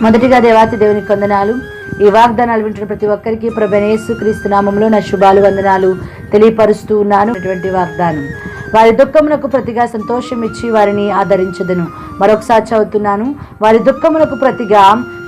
మొదటిగా దేవాతి దేవునికి వందనాలు. ఈ వాగ్దానాలు వింటున్న ప్రతి ఒక్కరికి ప్రభువైన యేసుక్రీస్తు నామములో నా శుభాలు వందనాలు తెలియపరుస్తూ ఉన్నాను. అటువంటి వాగ్దానం, వారి దుఃఖమునకు ప్రతిగా సంతోషం ఇచ్చి వారిని ఆదరించదును. మరొకసారి చదువుతున్నాను, వారి దుఃఖమునకు ప్రతిగా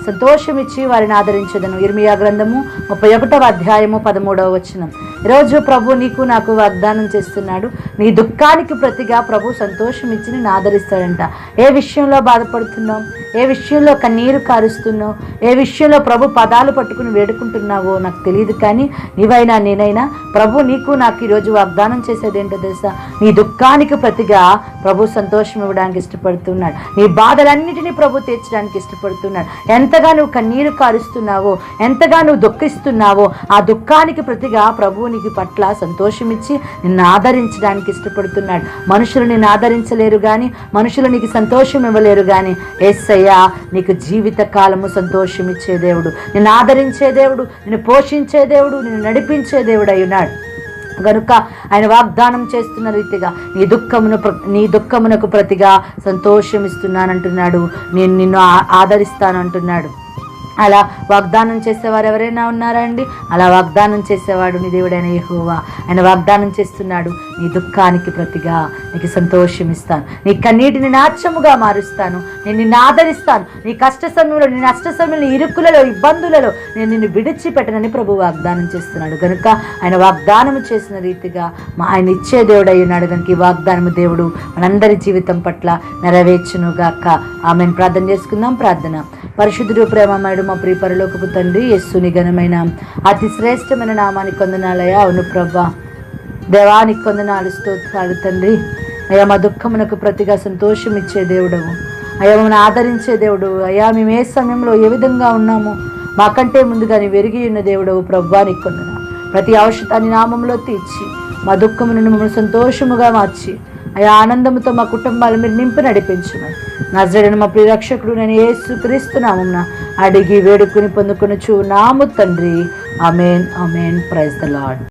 సంతోషం ఇచ్చి వారిని ఆదరించదను. ఇర్మియా గ్రంథము 31వ అధ్యాయము 13వ వచనం. ఈరోజు ప్రభు నీకు నాకు వాగ్దానం చేస్తున్నాడు. నీ దుఃఖానికి ప్రతిగా ప్రభు సంతోషం ఇచ్చి నిన్ను ఆదరిస్తాడంట. ఏ విషయంలో బాధపడుతున్నావు, ఏ విషయంలో కన్నీరు కారుస్తున్నావు, ఏ విషయంలో ప్రభు పదాలు పట్టుకుని వేడుకుంటున్నావో నాకు తెలియదు, కానీ నీవైనా నేనైనా ప్రభు నీకు నాకు ఈరోజు వాగ్దానం చేసేది ఏంటో తెలుసా? నీ దుఃఖానికి ప్రతిగా ప్రభు సంతోషం ఇవ్వడానికి ఇష్టపడుతున్నాడు. నీ బాధలన్నిటినీ ప్రభు తీర్చడానికి ఇష్టపడుతున్నాడు. ఎంతగా నువ్వు కన్నీరు కారుస్తున్నావో, ఎంతగా నువ్వు దుఃఖిస్తున్నావో, ఆ దుఃఖానికి ప్రతిగా ప్రభు నీకు పట్ల సంతోషం ఇచ్చి నిన్ను ఆదరించడానికి ఇష్టపడుతున్నాడు. మనుషులు నిన్ను ఆదరించలేరు కానీ, మనుషులు నీకు సంతోషం ఇవ్వలేరు కానీ, యేసయ్య నీకు జీవిత కాలము సంతోషం ఇచ్చే దేవుడు, నిన్ను ఆదరించే దేవుడు, నిన్ను పోషించే దేవుడు, నిన్ను నడిపించే దేవుడు అయి ఉన్నాడు. కనుక ఆయన వాగ్దానం చేస్తున్న రీతిగా నీ దుఃఖమునకు ప్రతిగా సంతోషం ఇస్తున్నానంటున్నాడు. నేను నిన్ను ఆదరిస్తానంటున్నాడు. అలా వాగ్దానం చేసేవారు ఎవరైనా ఉన్నారా అండి? అలా వాగ్దానం చేసేవాడు నీ దేవుడైన యెహోవా. ఆయన వాగ్దానం చేస్తున్నాడు, నీ దుఃఖానికి ప్రతిగా నీకు సంతోషం ఇస్తాను, నీ కన్నీటిని నాట్యముగా మారుస్తాను, నేను నిన్ను ఆదరిస్తాను, నీ కష్ట సమయంలో, నీ నష్ట సమయంలో, ఇరుకులలో, ఇబ్బందులలో నేను నిన్ను విడిచిపెట్టనని ప్రభు వాగ్దానం చేస్తున్నాడు. కనుక ఆయన వాగ్దానం చేసిన రీతిగా ఆయన ఇచ్చే దేవుడు అయి ఉన్నాడు. కనుక ఈ వాగ్దానము దేవుడు మనందరి జీవితం పట్ల నెరవేర్చునుగాక. ఆమెను ప్రార్థన చేసుకుందాం. ప్రార్థన. పరిశుద్ధుడు, ప్రేమమయుడు, మా ప్రియ పరలోకపు తండ్రి, యేసుని ఘనమైన అతి శ్రేష్టమైన నామానికి వందనాలయ్యా. అవును ప్రభా, దేవానికి వందనాలు, స్తోత్రాలు తండ్రి. అయ్యా, మా దుఃఖమునకు ప్రతిగా సంతోషం ఇచ్చే దేవుడవు అయ్యా, మమ్మల్ని ఆదరించే దేవుడు అయ్యా. మేము ఏ సమయంలో ఏ విధంగా ఉన్నామో మాకంటే ముందుగా నీ వెరిగి ఉన్న దేవుడవు ప్రభా, నీకు వందనాలు. ప్రతి అవసరాన్ని నామంలో తీర్చి మా దుఃఖమును మమ్మల్ని సంతోషముగా మార్చి అయ్యా, ఆనందంతో మా కుటుంబాలు మీరు నింపి నడిపించమని నజరేయుడైన మా ప్రియ రక్షకుడు నేను యేసుక్రీస్తు నామమున అడిగి వేడుకుని పొందుకొనుచు నాము తండ్రి. Amen, amen. Praise the lord.